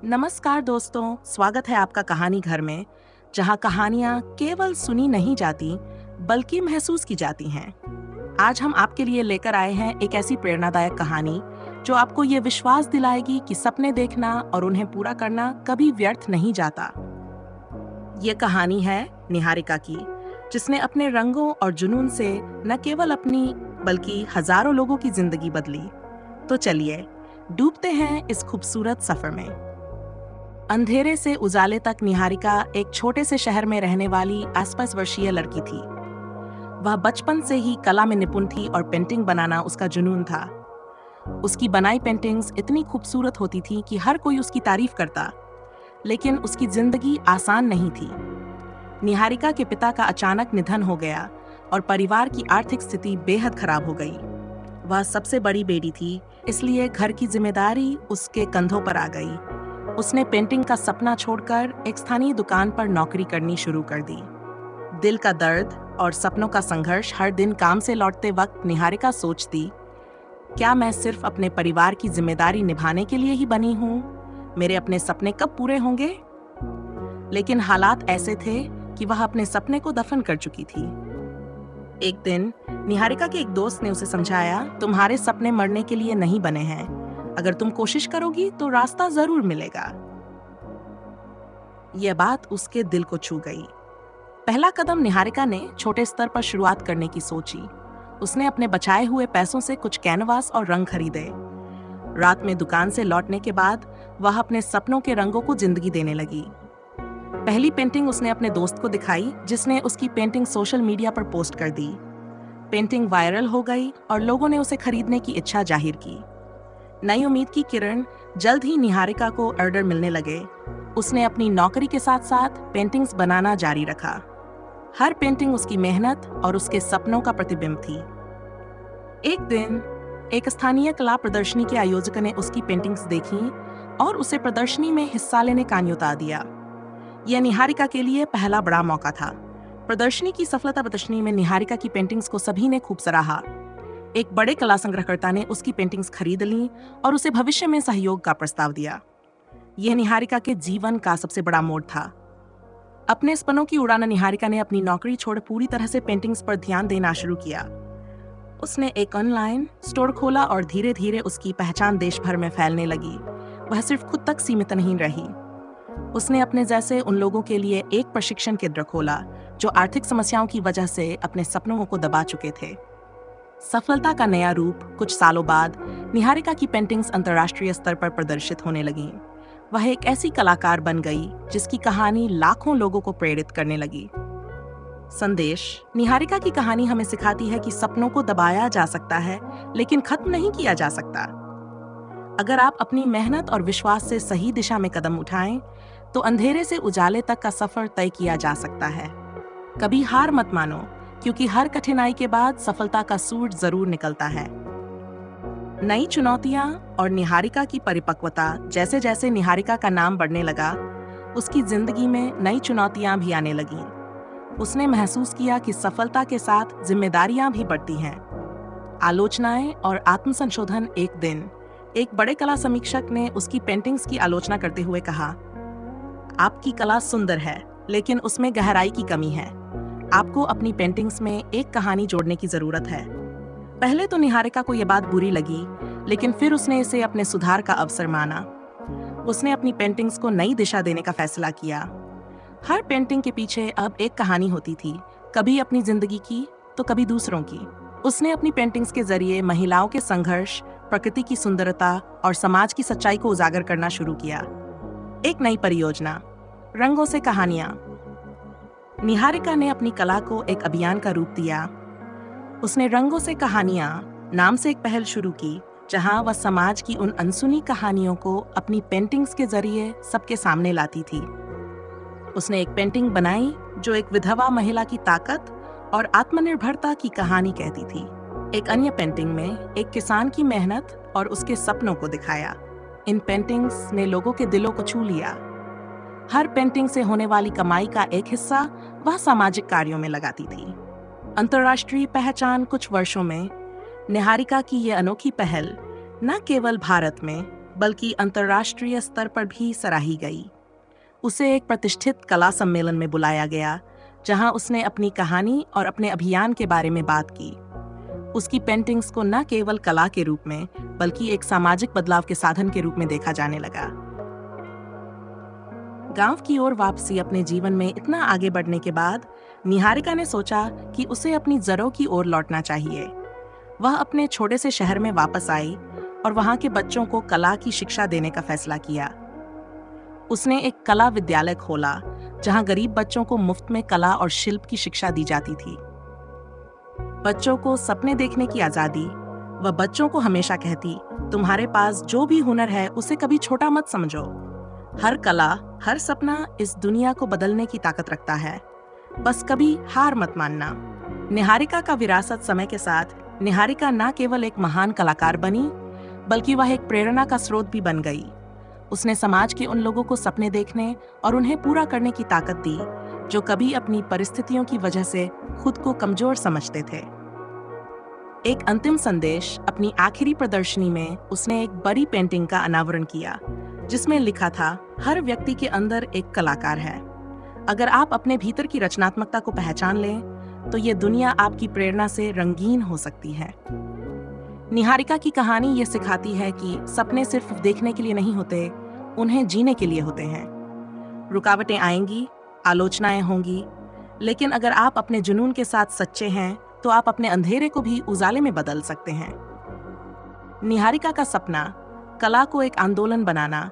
नमस्कार दोस्तों, स्वागत है आपका कहानी घर में, जहां कहानियां केवल सुनी नहीं जाती, बल्कि महसूस की जाती हैं। आज हम आपके लिए लेकर आए हैं एक ऐसी प्रेरणादायक कहानी जो आपको ये विश्वास दिलाएगी कि सपने देखना और उन्हें पूरा करना कभी व्यर्थ नहीं जाता। ये कहानी है निहारिका की, जिसने अपने रंगों और जुनून से न केवल अपनी बल्कि हजारों लोगों की जिंदगी बदली। तो चलिए डूबते हैं इस खूबसूरत सफर में। अंधेरे से उजाले तक निहारिका एक छोटे से शहर में रहने वाली आसपास वर्षीय लड़की थी। वह बचपन से ही कला में निपुण थी और पेंटिंग बनाना उसका जुनून था। उसकी बनाई पेंटिंग्स इतनी खूबसूरत होती थी कि हर कोई उसकी तारीफ करता, लेकिन उसकी जिंदगी आसान नहीं थी। निहारिका के पिता का अचानक निधन हो गया और परिवार की आर्थिक स्थिति बेहद खराब हो गई। वह सबसे बड़ी बेटी थी, इसलिए घर की जिम्मेदारी उसके कंधों पर आ गई। उसने पेंटिंग का सपना छोड़कर एक स्थानीय दुकान पर नौकरी करनी शुरू कर दी। दिल का दर्द और सपनों का संघर्ष। हर दिन काम से लौटते वक्त निहारिका सोचती, क्या मैं सिर्फ अपने परिवार की जिम्मेदारी निभाने के लिए ही बनी हूँ? मेरे अपने सपने कब पूरे होंगे? लेकिन हालात ऐसे थे कि वह अपने सपने को दफन कर चुकी थी। एक दिन निहारिका के एक दोस्त ने उसे समझाया, तुम्हारे सपने मरने के लिए नहीं बने हैं। अगर तुम कोशिश करोगी तो रास्ता जरूर मिलेगा। यह बात उसके दिल को छू गई। पहला कदम निहारिका ने छोटे स्तर पर शुरुआत करने की सोची। उसने अपने बचाए हुए पैसों से कुछ कैनवास और रंग खरीदे। रात में दुकान से लौटने के बाद वह अपने सपनों के रंगों को जिंदगी देने लगी। पहली पेंटिंग उसने अपने दोस्त को दिखाई, जिसने उसकी पेंटिंग सोशल मीडिया पर पोस्ट कर दी। पेंटिंग वायरल हो गई और लोगों ने उसे खरीदने की इच्छा जाहिर की। नई उम्मीद की किरण। जल्द ही निहारिका को ऑर्डर मिलने लगे। उसने अपनी नौकरी के साथ साथ पेंटिंग्स बनाना जारी रखा। हर पेंटिंग उसकी मेहनत और उसके सपनों का प्रतिबिंब थी। एक दिन एक स्थानीय कला प्रदर्शनी के आयोजक ने उसकी पेंटिंग्स देखी और उसे प्रदर्शनी में हिस्सा लेने का न्योता दिया। यह निहारिका के लिए पहला बड़ा मौका था। प्रदर्शनी की सफलता प्रदर्शनी में निहारिका की पेंटिंग्स को सभी ने खूब सराहा। एक बड़े कला संग्रहकर्ता ने उसकी पेंटिंग्स खरीद लीं और उसे भविष्य में सहयोग का प्रस्ताव दिया। यह निहारिका के जीवन का सबसे बड़ा मोड़ था। अपने सपनों की उड़ान निहारिका ने अपनी नौकरी छोड़ पूरी तरह से पेंटिंग्स पर ध्यान देना शुरू किया। उसने एक ऑनलाइन स्टोर खोला और धीरे धीरे उसकी पहचान देश भर में फैलने लगी। वह सिर्फ खुद तक सीमित नहीं रही। उसने अपने जैसे उन लोगों के लिए एक प्रशिक्षण केंद्र खोला जो आर्थिक समस्याओं की वजह से अपने सपनों को दबा चुके थे। सफलता का नया रूप। कुछ सालों बाद निहारिका की पेंटिंग्स अंतर्राष्ट्रीय स्तर पर प्रदर्शित होने लगीं। वह एक ऐसी कलाकार बन गई जिसकी कहानी लाखों लोगों को प्रेरित करने लगी। संदेश। निहारिका की कहानी हमें सिखाती है कि सपनों को दबाया जा सकता है, लेकिन खत्म नहीं किया जा सकता। अगर आप अपनी मेहनत और विश्वास से सही दिशा में कदम उठाएं, तो अंधेरे से उजाले तक का सफर तय किया जा सकता है। कभी हार मत मानो, क्योंकि हर कठिनाई के बाद सफलता का सूरज जरूर निकलता है। नई चुनौतियां और निहारिका की परिपक्वता। जैसे जैसे निहारिका का नाम बढ़ने लगा, उसकी जिंदगी में नई चुनौतियां भी आने लगीं। उसने महसूस किया कि सफलता के साथ जिम्मेदारियां भी बढ़ती हैं। आलोचनाएं और आत्मसंशोधन। एक दिन एक बड़े कला समीक्षक ने उसकी पेंटिंग्स की आलोचना करते हुए कहा, आपकी कला सुंदर है, लेकिन उसमें गहराई की कमी है। आपको अपनी पेंटिंग्स में एक कहानी जोड़ने की जरूरत है। पहले तो निहारिका को यह बात बुरी लगी, लेकिन फिर उसने इसे अपने सुधार का अवसर माना। उसने अपनी पेंटिंग्स को नई दिशा देने का फैसला किया। हर पेंटिंग के पीछे अब एक कहानी होती थी, कभी अपनी जिंदगी की तो कभी दूसरों की। उसने अपनी पेंटिंग्स के जरिए महिलाओं के संघर्ष, प्रकृति की सुंदरता और समाज की सच्चाई को उजागर करना शुरू किया। एक नई परियोजना, रंगों से कहानियां। निहारिका ने अपनी कला को एक अभियान का रूप दिया। उसने रंगों से कहानियां नाम से एक पहल शुरू की, जहां वह समाज की उन अनसुनी कहानियों को अपनी पेंटिंग्स के जरिए सबके सामने लाती थी। उसने एक पेंटिंग बनाई जो एक विधवा महिला की ताकत और आत्मनिर्भरता की कहानी कहती थी। एक अन्य पेंटिंग में एक किसान की मेहनत और उसके सपनों को दिखाया। इन पेंटिंग्स ने लोगों के दिलों को छू लिया। हर पेंटिंग से होने वाली कमाई का एक हिस्सा वह सामाजिक कार्यों में लगाती थी। अंतर्राष्ट्रीय पहचान। कुछ वर्षों में निहारिका की ये अनोखी पहल न केवल भारत में बल्कि अंतर्राष्ट्रीय स्तर पर भी सराही गई। उसे एक प्रतिष्ठित कला सम्मेलन में बुलाया गया, जहां उसने अपनी कहानी और अपने अभियान के बारे में बात की। उसकी पेंटिंग्स को न केवल कला के रूप में, बल्कि एक सामाजिक बदलाव के साधन के रूप में देखा जाने लगा। गांव की ओर वापसी अपने जीवन में इतना आगे बढ़ने के बाद निहारिका ने सोचा कि उसे अपनी जड़ों की ओर लौटना चाहिए। वह अपने छोटे से शहर में वापस आई और वहां के बच्चों को कला की शिक्षा देने का फैसला किया। उसने एक कला विद्यालय खोला, जहां गरीब बच्चों को मुफ्त में कला और शिल्प की शिक्षा दी जाती थी। बच्चों को सपने देखने की आजादी। वह बच्चों को हमेशा कहती, तुम्हारे पास जो भी हुनर है उसे कभी छोटा मत समझो। हर कला, हर सपना इस दुनिया को बदलने की ताकत रखता है। बस कभी हार मत मानना। निहारिका का विरासत समय के साथ निहारिका न केवल एक महान कलाकार बनी, बल्कि वह एक प्रेरणा का स्रोत भी बन गई। उसने समाज के उन लोगों को सपने देखने और उन्हें पूरा करने की ताकत दी, जो कभी अपनी परिस्थितियों की वजह से खुद को कमजोर समझते थे। एक अंतिम संदेश। अपनी आखिरी प्रदर्शनी में उसने एक बड़ी पेंटिंग का अनावरण किया, जिसमें लिखा था, हर व्यक्ति के अंदर एक कलाकार है। अगर आप अपने भीतर की रचनात्मकता को पहचान लें, तो ये दुनिया आपकी प्रेरणा से रंगीन हो सकती है। निहारिका की कहानी ये सिखाती है कि सपने सिर्फ देखने के लिए नहीं होते, उन्हें जीने के लिए होते हैं। रुकावटें आएंगी, आलोचनाएं होंगी, लेकिन अगर आप अपने जुनून के साथ सच्चे हैं, तो आप अपने अंधेरे को भी उजाले में बदल सकते हैं। निहारिका का सपना, कला को एक आंदोलन बनाना।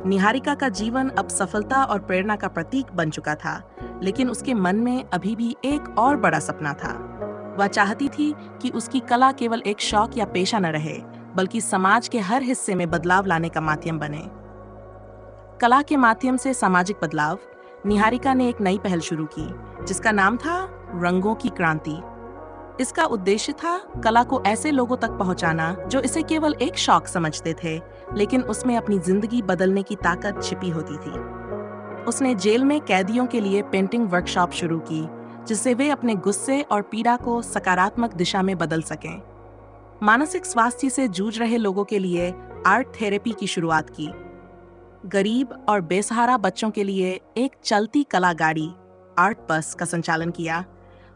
निहारिका का जीवन अब सफलता और प्रेरणा का प्रतीक बन चुका था, लेकिन उसके मन में अभी भी एक और बड़ा सपना था। वह चाहती थी कि उसकी कला केवल एक शौक या पेशा न रहे, बल्कि समाज के हर हिस्से में बदलाव लाने का माध्यम बने। कला के माध्यम से सामाजिक बदलाव। निहारिका ने एक नई पहल शुरू की, जिसका नाम था रंगों की क्रांति। इसका उद्देश्य था कला को ऐसे लोगों तक पहुंचाना जो इसे केवल एक शौक समझते थे, लेकिन उसमें अपनी जिंदगी बदलने की ताकत छिपी होती थी। उसने जेल में कैदियों के लिए पेंटिंग वर्कशॉप शुरू की, जिससे वे अपने गुस्से और पीड़ा को सकारात्मक दिशा में बदल सकें। मानसिक स्वास्थ्य से जूझ रहे लोगों के लिए आर्ट थेरेपी की शुरुआत की। गरीब और बेसहारा बच्चों के लिए एक चलती कला गाड़ी, आर्ट बस, का संचालन किया,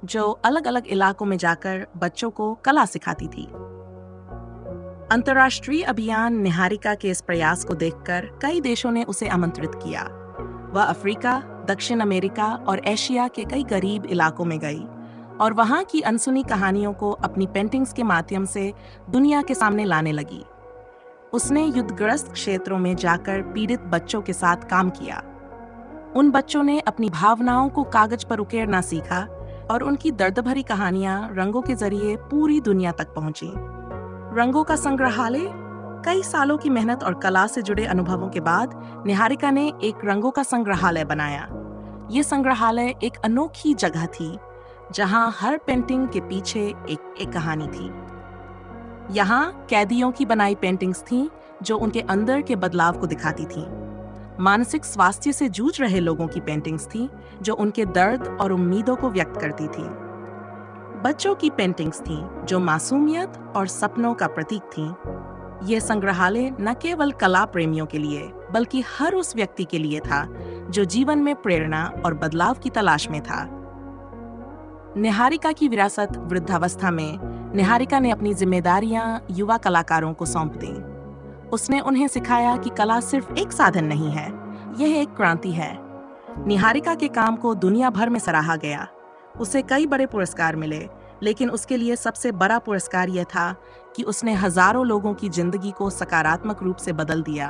जो अलग अलग इलाकों में जाकर बच्चों को कला सिखाती थी। अंतर्राष्ट्रीय अभियान। निहारिका के इस प्रयास को देखकर कई देशों ने उसे आमंत्रित किया। वह अफ्रीका, दक्षिण अमेरिका और एशिया के कई गरीब इलाकों में गई और वहां की अनसुनी कहानियों को अपनी पेंटिंग्स के माध्यम से दुनिया के सामने लाने लगी। उसने युद्धग्रस्त क्षेत्रों में जाकर पीड़ित बच्चों के साथ काम किया। उन बच्चों ने अपनी भावनाओं को कागज पर उकेरना सीखा और उनकी दर्द भरी कहानियां रंगों के जरिए पूरी दुनिया तक पहुंची। रंगों का संग्रहालय। कई सालों की मेहनत और कला से जुड़े अनुभवों के बाद निहारिका ने एक रंगों का संग्रहालय बनाया। ये संग्रहालय एक अनोखी जगह थी, जहां हर पेंटिंग के पीछे एक कहानी थी। यहाँ कैदियों की बनाई पेंटिंग्स थीं, जो उनके अंदर के बदलाव को दिखाती थीं। मानसिक स्वास्थ्य से जूझ रहे लोगों की पेंटिंग्स थीं, जो उनके दर्द और उम्मीदों को व्यक्त करती थीं। बच्चों की पेंटिंग्स थीं, जो मासूमियत और सपनों का प्रतीक थीं। यह संग्रहालय न केवल कला प्रेमियों के लिए, बल्कि हर उस व्यक्ति के लिए था जो जीवन में प्रेरणा और बदलाव की तलाश में था। निहारिका की विरासत। वृद्धावस्था में निहारिका ने अपनी जिम्मेदारियां युवा कलाकारों को सौंप दी। उसने उन्हें सिखाया कि कला सिर्फ एक साधन नहीं है, यह एक क्रांति है। निहारिका के काम को दुनिया भर में सराहा गया। उसे कई बड़े पुरस्कार मिले, लेकिन उसके लिए सबसे बड़ा पुरस्कार यह था कि उसने हजारों लोगों की जिंदगी को सकारात्मक रूप से बदल दिया।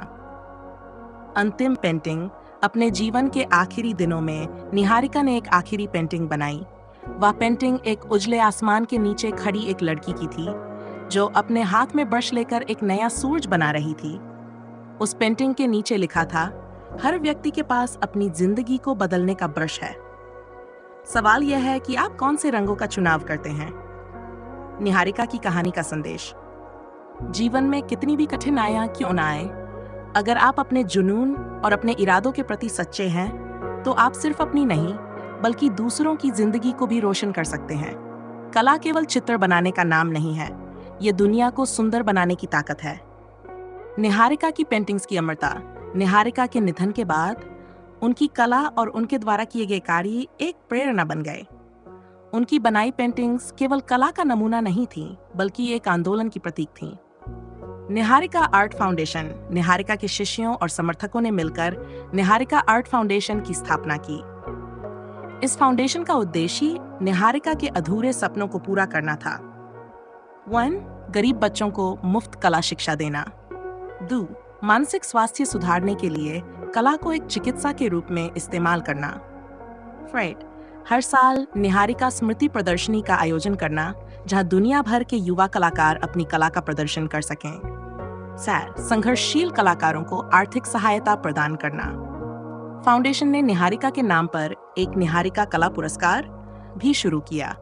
अंतिम पेंटिंग। अपने जीवन के आखिरी दिनों में निहारिका ने एक आखिरी पेंटिंग बनाई। वह पेंटिंग एक उजले आसमान के नीचे खड़ी एक लड़की की थी, जो अपने हाथ में ब्रश लेकर एक नया सूरज बना रही थी। उस पेंटिंग के नीचे लिखा था, हर व्यक्ति के पास अपनी जिंदगी को बदलने का ब्रश है। सवाल यह है कि आप कौन से रंगों का चुनाव करते हैं। निहारिका की कहानी का संदेश। जीवन में कितनी भी कठिनाइयां क्यों ना आए, अगर आप अपने जुनून और अपने इरादों के प्रति सच्चे हैं, तो आप सिर्फ अपनी नहीं, बल्कि दूसरों की जिंदगी को भी रोशन कर सकते हैं। कला केवल चित्र बनाने का नाम नहीं है, ये दुनिया को सुंदर बनाने की ताकत है। निहारिका की पेंटिंग्स की अमरता। निहारिका के निधन के बाद उनकी कला और उनके द्वारा किए गए कार्य एक प्रेरणा बन गए। उनकी बनाई पेंटिंग्स केवल कला का नमूना नहीं थी, बल्कि एक आंदोलन की प्रतीक थी। निहारिका आर्ट फाउंडेशन, निहारिका के शिष्यों और समर्थकों ने मिलकर निहारिका आर्ट फाउंडेशन की स्थापना की। इस फाउंडेशन का उद्देश्य निहारिका के अधूरे सपनों को पूरा करना था। 1. गरीब बच्चों को मुफ्त कला शिक्षा देना। 2. मानसिक स्वास्थ्य सुधारने के लिए कला को एक चिकित्सा के रूप में इस्तेमाल करना। फ्रेड, हर साल निहारिका स्मृति प्रदर्शनी का आयोजन करना, जहां दुनिया भर के युवा कलाकार अपनी कला का प्रदर्शन कर सकें। सैर, संघर्षशील कलाकारों को आर्थिक सहायता प्रदान करना। फाउंडेशन ने निहारिका के नाम पर एक निहारिका कला पुरस्कार भी शुरू किया।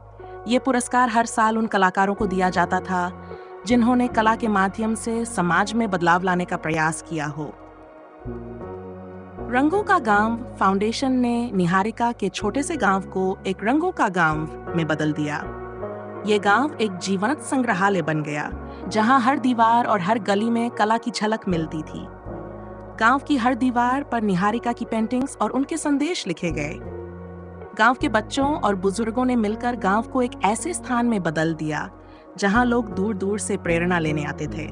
ये पुरस्कार हर साल उन कलाकारों को दिया जाता था जिन्होंने कला के माध्यम से समाज में बदलाव लाने का प्रयास किया हो। रंगों का गांव फाउंडेशन ने निहारिका के छोटे से गांव को एक रंगों का गांव में बदल दिया। ये गांव एक जीवंत संग्रहालय बन गया, जहां हर दीवार और हर गली में कला की झलक मिलती थी। गांव की हर दीवार पर निहारिका की पेंटिंग्स और उनके संदेश लिखे गए। गांव के बच्चों और बुजुर्गों ने मिलकर गांव को एक ऐसे स्थान में बदल दिया जहां लोग दूर दूर से प्रेरणा लेने आते थे।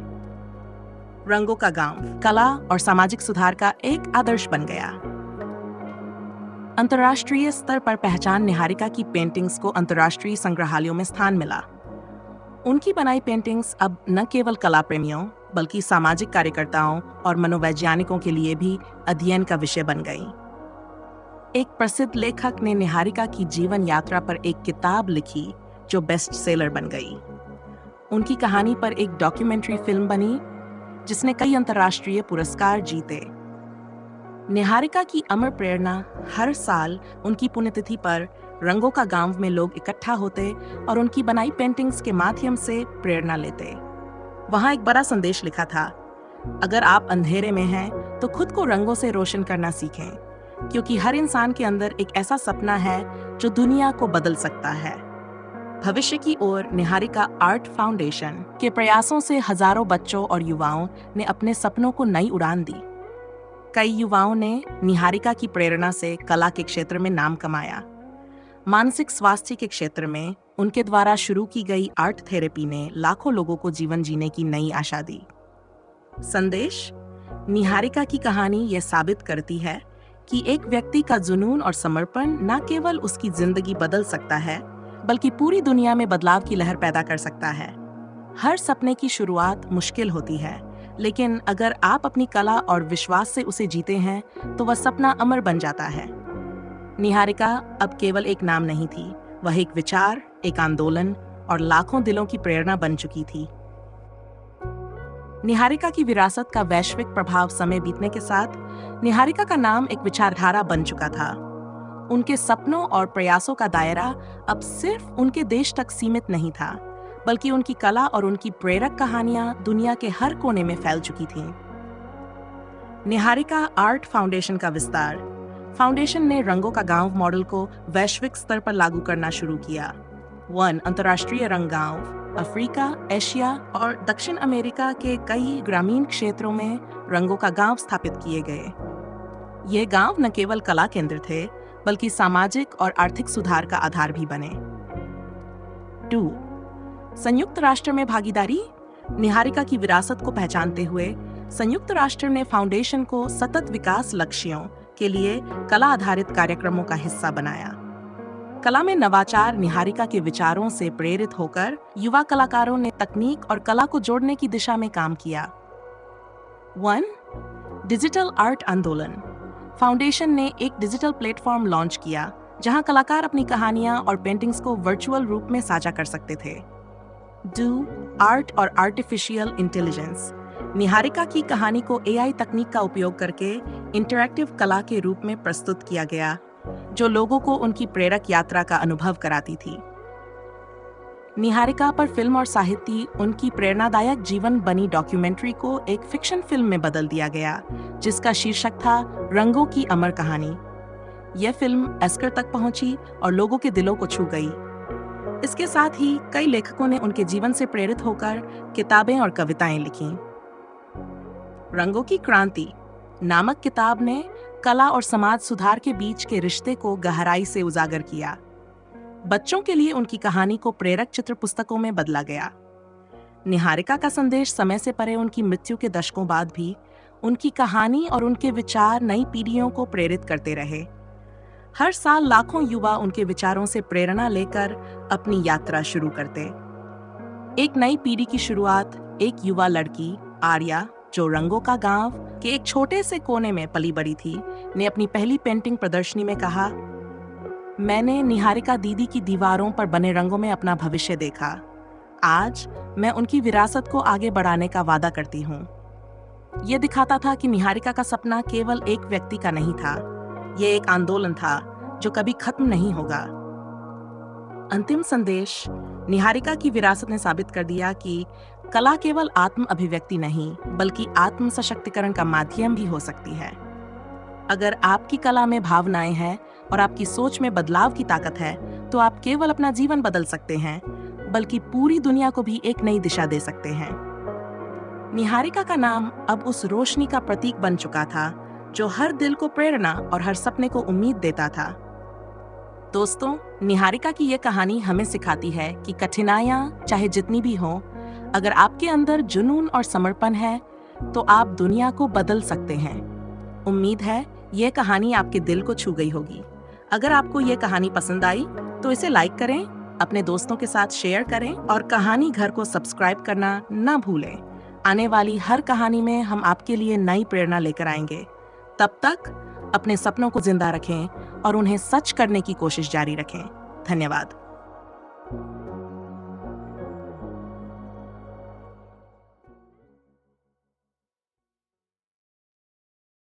रंगों का गांव कला और सामाजिक सुधार का एक आदर्श बन गया। अंतर्राष्ट्रीय स्तर पर पहचान। निहारिका की पेंटिंग्स को अंतर्राष्ट्रीय संग्रहालयों में स्थान मिला। उनकी बनाई पेंटिंग्स अब न केवल कला प्रेमियों बल्कि सामाजिक कार्यकर्ताओं और मनोवैज्ञानिकों के लिए भी अध्ययन का विषय बन गई। एक प्रसिद्ध लेखक ने निहारिका की जीवन यात्रा पर एक किताब लिखी जो बेस्ट सेलर बन गई। उनकी कहानी पर एक डॉक्यूमेंट्री फिल्म बनी जिसने कई अंतर्राष्ट्रीय पुरस्कार जीते। निहारिका की अमर प्रेरणा। हर साल उनकी पुण्यतिथि पर रंगों का गांव में लोग इकट्ठा होते और उनकी बनाई पेंटिंग्स के माध्यम से प्रेरणा लेते। वहां एक बड़ा संदेश लिखा था, अगर आप अंधेरे में हैं तो खुद को रंगों से रोशन करना सीखें, क्योंकि हर इंसान के अंदर एक ऐसा सपना है जो दुनिया को बदल सकता है। भविष्य की ओर निहारिका आर्ट फाउंडेशन के प्रयासों से हजारों बच्चों और युवाओं ने अपने सपनों को नई उड़ान दी। कई युवाओं ने निहारिका की प्रेरणा से कला के क्षेत्र में नाम कमाया। मानसिक स्वास्थ्य के क्षेत्र में उनके द्वारा शुरू की गई आर्ट थेरेपी ने लाखों लोगों को जीवन जीने की नई आशा दी। संदेश। निहारिका की कहानी यह साबित करती है कि एक व्यक्ति का जुनून और समर्पण न केवल उसकी जिंदगी बदल सकता है, बल्कि पूरी दुनिया में बदलाव की लहर पैदा कर सकता है। हर सपने की शुरुआत मुश्किल होती है, लेकिन अगर आप अपनी कला और विश्वास से उसे जीते हैं तो वह सपना अमर बन जाता है। निहारिका अब केवल एक नाम नहीं थी, वह एक विचार, एक आंदोलन और लाखों दिलों की प्रेरणा बन चुकी थी। निहारिका की विरासत का वैश्विक प्रभाव समय बीतने के साथ निहारिका का नाम एक विचारधारा बन चुका था। उनके सपनों और प्रयासों का दायरा अब सिर्फ उनके देश तक सीमित नहीं था, बल्कि उनकी कला और उनकी प्रेरक कहानियां दुनिया के हर कोने में फैल चुकी थीं। निहारिका आर्ट फाउंडेशन का विस्तार। फाउंडेशन ने रंगों का गांव मॉडल को वैश्विक स्तर पर लागू करना शुरू किया। 1. अंतर्राष्ट्रीय रंग गांव। अफ्रीका, एशिया और दक्षिण अमेरिका के कई ग्रामीण क्षेत्रों में रंगों का गांव स्थापित किए गए। ये गांव न केवल कला केंद्र थे, बल्कि सामाजिक और आर्थिक सुधार का आधार भी बने। 2. संयुक्त राष्ट्र में भागीदारी। निहारिका की विरासत को पहचानते हुए संयुक्त राष्ट्र ने फाउंडेशन को सतत विकास लक्ष्यों के लिए कला आधारित कार्यक्रमों का हिस्सा बनाया। कला में नवाचार। निहारिका के विचारों से प्रेरित होकर युवा कलाकारों ने तकनीक और कला को जोड़ने की दिशा में काम किया। 1. डिजिटल आर्ट आंदोलन। फाउंडेशन ने एक डिजिटल प्लेटफॉर्म लॉन्च किया जहां कलाकार अपनी कहानियां और पेंटिंग्स को वर्चुअल रूप में साझा कर सकते थे। 2. आर्ट और आर्टिफिशियल इंटेलिजेंस। निहारिका की कहानी को एआई तकनीक का उपयोग करके इंटरैक्टिव कला के रूप में प्रस्तुत किया गया, जो लोगों को उनकी प्रेरक यात्रा का अनुभव कराती थी। निहारिका पर फिल्म और साहित्य। उनकी प्रेरणादायक जीवन बनी डॉक्यूमेंट्री को एक फिक्शन फिल्म में बदल दिया गया, जिसका शीर्षक था रंगों की अमर कहानी। यह फिल्म ऑस्कर तक पहुंची और लोगों के दिलों को छू गई। इसके साथ ही कई लेखकों ने उनके जीवन से प्रेरित होकर किताबें और कविताएं लिखीं। रंगों की क्रांति नामक किताब ने कला और समाज सुधार के बीच के रिश्ते को गहराई से उजागर किया। बच्चों के लिए उनकी कहानी को प्रेरक चित्र पुस्तकों में बदला गया। निहारिका का संदेश समय से परे उनकी मृत्यु के दशकों बाद भी उनकी कहानी और उनके विचार नई पीढ़ियों को प्रेरित करते रहे। हर साल लाखों युवा उनके विचारों से प्रेरणा लेकर अपनी यात्रा शुरू करते। एक नई पीढ़ी की शुरुआत एक युवा लड़की आर्या, जो रंगों का गांव के एक छोटे से कोने में पली बड़ी थी, ने अपनी पहली पेंटिंग प्रदर्शनी में कहा, मैंने निहारिका दीदी की दीवारों पर बने रंगों में अपना भविष्य देखा। आज मैं उनकी विरासत को आगे बढ़ाने का वादा करती हूँ। ये दिखाता था कि निहारिका का सपना केवल एक व्यक्ति का नहीं था, ये एक आंदोलन था जो कभी खत्म नहीं होगा। अंतिम संदेश निहारिका की विरासत ने साबित कर दिया कि कला केवल आत्म अभिव्यक्ति नहीं, बल्कि आत्म सशक्तिकरण का माध्यम भी हो सकती है। अगर आपकी कला में भावनाएं हैं और आपकी सोच में बदलाव की ताकत है, तो आप केवल अपना जीवन बदल सकते हैं, बल्कि पूरी दुनिया को भी एक नई दिशा दे सकते हैं। निहारिका का नाम अब उस रोशनी का प्रतीक बन चुका था जो हर दिल को प्रेरणा और हर सपने को उम्मीद देता था। दोस्तों, निहारिका की ये कहानी हमें सिखाती है कि कठिनाइयां चाहे जितनी भी हों, अगर आपके अंदर जुनून और समर्पण है, तो आप दुनिया को बदल सकते हैं। उम्मीद है ये कहानी आपके दिल को छू गई होगी। अगर आपको ये कहानी पसंद आई तो इसे लाइक करें, अपने दोस्तों के साथ शेयर करें और कहानी घर को सब्सक्राइब करना ना भूलें। आने वाली हर कहानी में हम आपके लिए नई प्रेरणा लेकर आएंगे। तब तक अपने सपनों को जिंदा रखें और उन्हें सच करने की कोशिश जारी रखें। धन्यवाद।